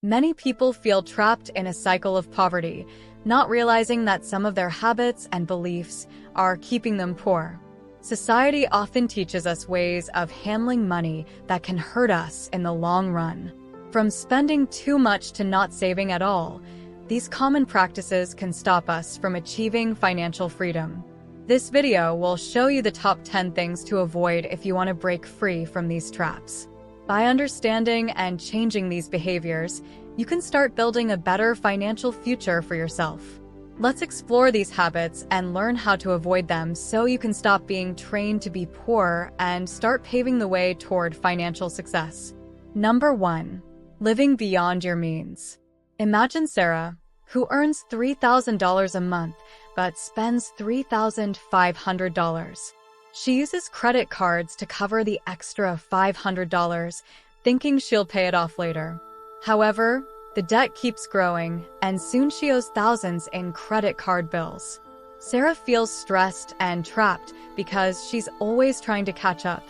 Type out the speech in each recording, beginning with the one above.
Many people feel trapped in a cycle of poverty, not realizing that some of their habits and beliefs are keeping them poor. Society often teaches us ways of handling money that can hurt us in the long run. From spending too much to not saving at all, these common practices can stop us from achieving financial freedom. This video will show you the top 10 things to avoid if you want to break free from these traps. By understanding and changing these behaviors, you can start building a better financial future for yourself. Let's explore these habits and learn how to avoid them so you can stop being trained to be poor and start paving the way toward financial success. Number 1. Living beyond your means. Imagine Sarah, who earns $3,000 a month but spends $3,500. She uses credit cards to cover the extra $500, thinking she'll pay it off later. However, the debt keeps growing, and soon she owes thousands in credit card bills. Sarah feels stressed and trapped because she's always trying to catch up.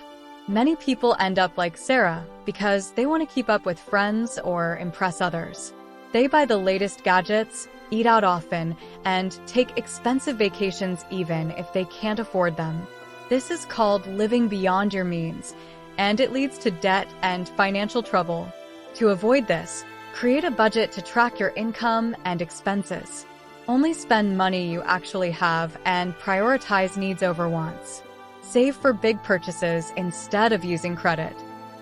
Many people end up like Sarah because they want to keep up with friends or impress others. They buy the latest gadgets, eat out often, and take expensive vacations even if they can't afford them. This is called living beyond your means, and it leads to debt and financial trouble. To avoid this, create a budget to track your income and expenses. Only spend money you actually have and prioritize needs over wants. Save for big purchases instead of using credit.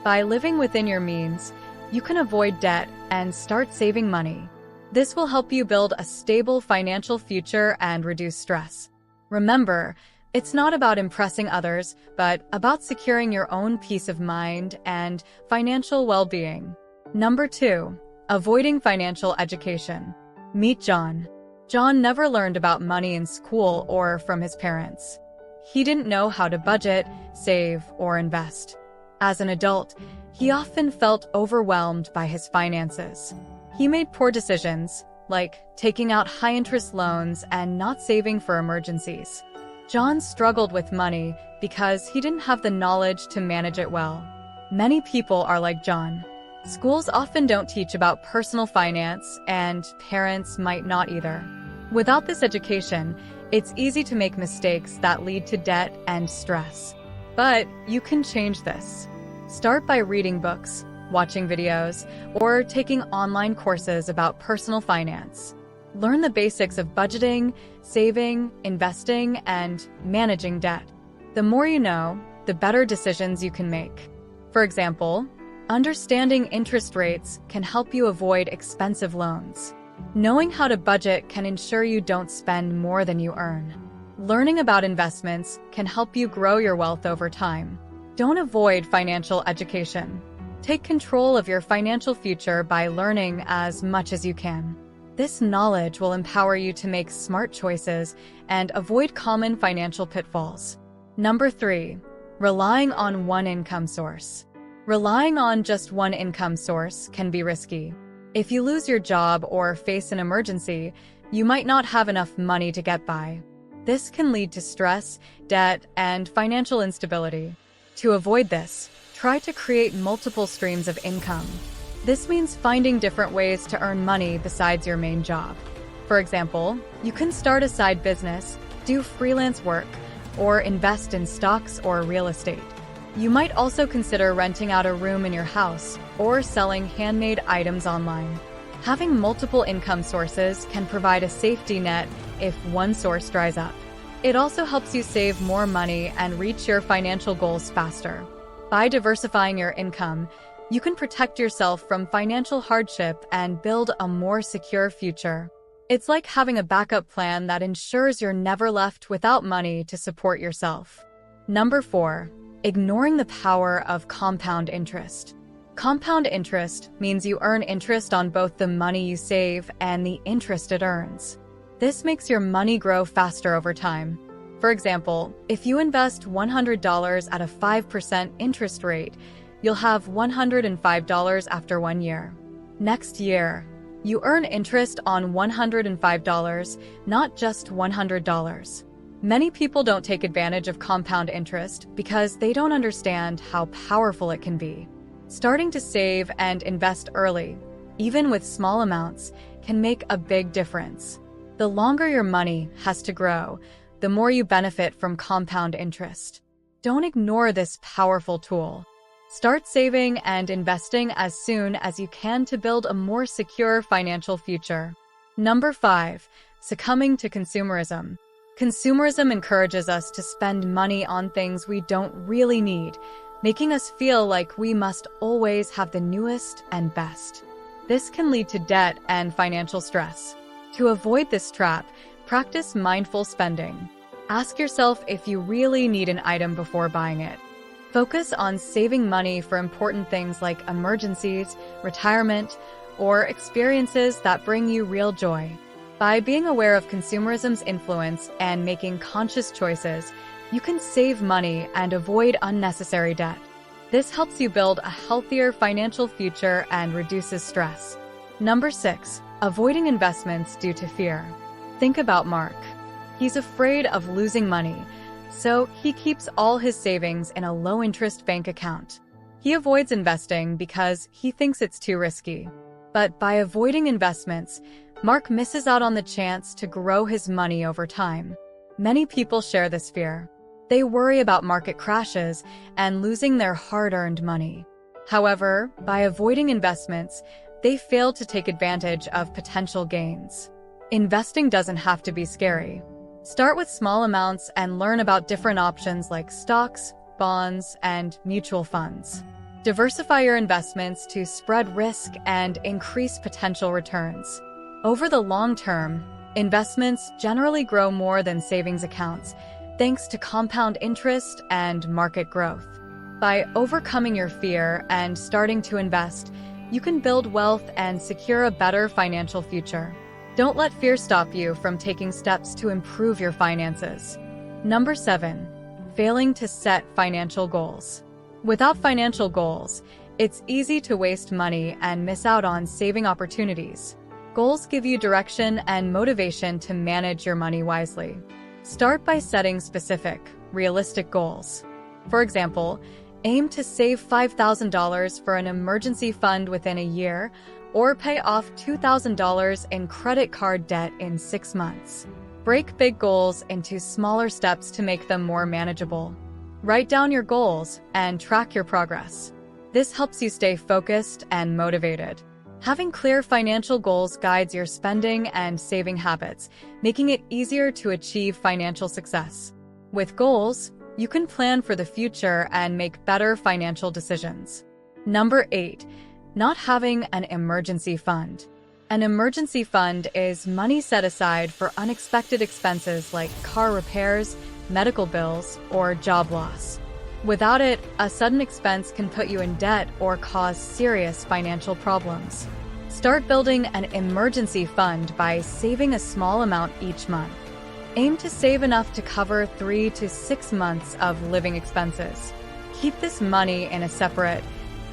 By living within your means, you can avoid debt and start saving money. This will help you build a stable financial future and reduce stress. Remember, it's not about impressing others, but about securing your own peace of mind and financial well-being. Number 2. Avoiding financial education. Meet John. John never learned about money in school or from his parents. He didn't know how to budget, save, or invest. As an adult, he often felt overwhelmed by his finances. He made poor decisions, like taking out high-interest loans and not saving for emergencies. John struggled with money because he didn't have the knowledge to manage it well. Many people are like John. Schools often don't teach about personal finance, and parents might not either. Without this education, it's easy to make mistakes that lead to debt and stress. But you can change this. Start by reading books, watching videos, or taking online courses about personal finance. Learn the basics of budgeting, saving, investing, and managing debt. The more you know, the better decisions you can make. For example, understanding interest rates can help you avoid expensive loans. Knowing how to budget can ensure you don't spend more than you earn. Learning about investments can help you grow your wealth over time. Don't avoid financial education. Take control of your financial future by learning as much as you can. This knowledge will empower you to make smart choices and avoid common financial pitfalls. Number 3. Relying on one income source. Relying on just one income source can be risky. If you lose your job or face an emergency, you might not have enough money to get by. This can lead to stress, debt, and financial instability. To avoid this, try to create multiple streams of income. This means finding different ways to earn money besides your main job. For example, you can start a side business, do freelance work, or invest in stocks or real estate. You might also consider renting out a room in your house or selling handmade items online. Having multiple income sources can provide a safety net if one source dries up. It also helps you save more money and reach your financial goals faster. By diversifying your income, you can protect yourself from financial hardship and build a more secure future. It's like having a backup plan that ensures you're never left without money to support yourself. Number 4. Ignoring the power of compound interest. Compound interest means you earn interest on both the money you save and the interest it earns. This makes your money grow faster over time. For example, if you invest $100 at a 5% interest rate, you'll have $105 after 1 year. Next year, you earn interest on $105, not just $100. Many people don't take advantage of compound interest because they don't understand how powerful it can be. Starting to save and invest early, even with small amounts, can make a big difference. The longer your money has to grow, the more you benefit from compound interest. Don't ignore this powerful tool. Start saving and investing as soon as you can to build a more secure financial future. Number 5. Succumbing to consumerism. Consumerism encourages us to spend money on things we don't really need, making us feel like we must always have the newest and best. This can lead to debt and financial stress. To avoid this trap, practice mindful spending. Ask yourself if you really need an item before buying it. Focus on saving money for important things like emergencies, retirement, or experiences that bring you real joy. By being aware of consumerism's influence and making conscious choices, you can save money and avoid unnecessary debt. This helps you build a healthier financial future and reduces stress. Number 6. Avoiding investments due to fear. Think about Mark. He's afraid of losing money, so he keeps all his savings in a low-interest bank account. He avoids investing because he thinks it's too risky. But by avoiding investments, Mark misses out on the chance to grow his money over time. Many people share this fear. They worry about market crashes and losing their hard-earned money. However, by avoiding investments, they fail to take advantage of potential gains. Investing doesn't have to be scary. Start with small amounts and learn about different options like stocks, bonds, and mutual funds. Diversify your investments to spread risk and increase potential returns. Over the long term, investments generally grow more than savings accounts, thanks to compound interest and market growth. By overcoming your fear and starting to invest, you can build wealth and secure a better financial future. Don't let fear stop you from taking steps to improve your finances. Number 7. Failing to set financial goals. Without financial goals, it's easy to waste money and miss out on saving opportunities. Goals give you direction and motivation to manage your money wisely. Start by setting specific, realistic goals. For example, aim to save $5,000 for an emergency fund within a year, or pay off $2,000 in credit card debt in 6 months. Break big goals into smaller steps to make them more manageable. Write down your goals and track your progress. This helps you stay focused and motivated. Having clear financial goals guides your spending and saving habits, making it easier to achieve financial success. With goals, you can plan for the future and make better financial decisions. Number 8. Not having an emergency fund. An emergency fund is money set aside for unexpected expenses like car repairs, medical bills, or job loss. Without it, a sudden expense can put you in debt or cause serious financial problems. Start building an emergency fund by saving a small amount each month. Aim to save enough to cover 3 to 6 months of living expenses. Keep this money in a separate,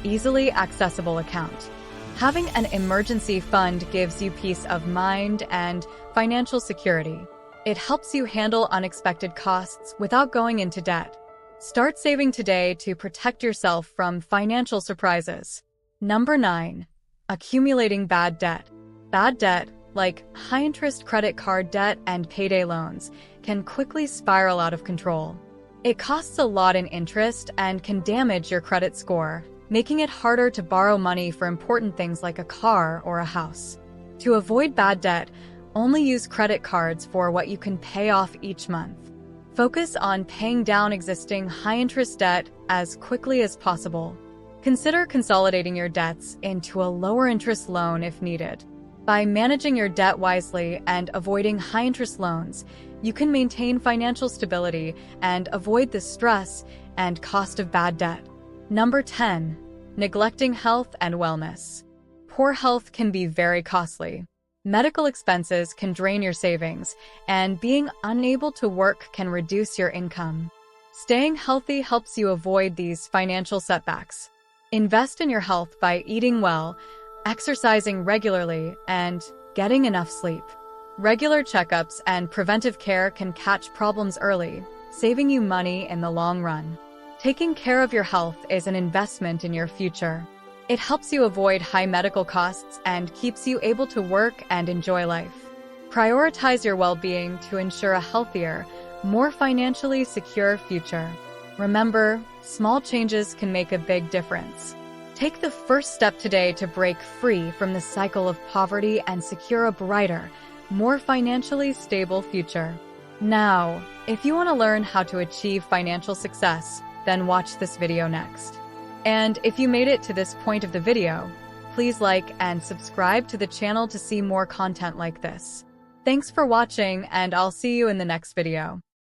easily accessible account. Having an emergency fund gives you peace of mind and financial security. It helps you handle unexpected costs without going into debt. Start saving today to protect yourself from financial surprises. Number 9. Accumulating bad debt. Bad debt, like high-interest credit card debt and payday loans, can quickly spiral out of control. It costs a lot in interest and can damage your credit score, making it harder to borrow money for important things like a car or a house. To avoid bad debt, only use credit cards for what you can pay off each month. Focus on paying down existing high-interest debt as quickly as possible. Consider consolidating your debts into a lower-interest loan if needed. By managing your debt wisely and avoiding high-interest loans, you can maintain financial stability and avoid the stress and cost of bad debt. Number 10. Neglecting health and wellness. Poor health can be very costly. Medical expenses can drain your savings, and being unable to work can reduce your income. Staying healthy helps you avoid these financial setbacks. Invest in your health by eating well, exercising regularly, and getting enough sleep. Regular checkups and preventive care can catch problems early, saving you money in the long run. Taking care of your health is an investment in your future. It helps you avoid high medical costs and keeps you able to work and enjoy life. Prioritize your well-being to ensure a healthier, more financially secure future. Remember, small changes can make a big difference. Take the first step today to break free from the cycle of poverty and secure a brighter, more financially stable future. Now, if you want to learn how to achieve financial success, then watch this video next. And if you made it to this point of the video, please like and subscribe to the channel to see more content like this. Thanks for watching, and I'll see you in the next video.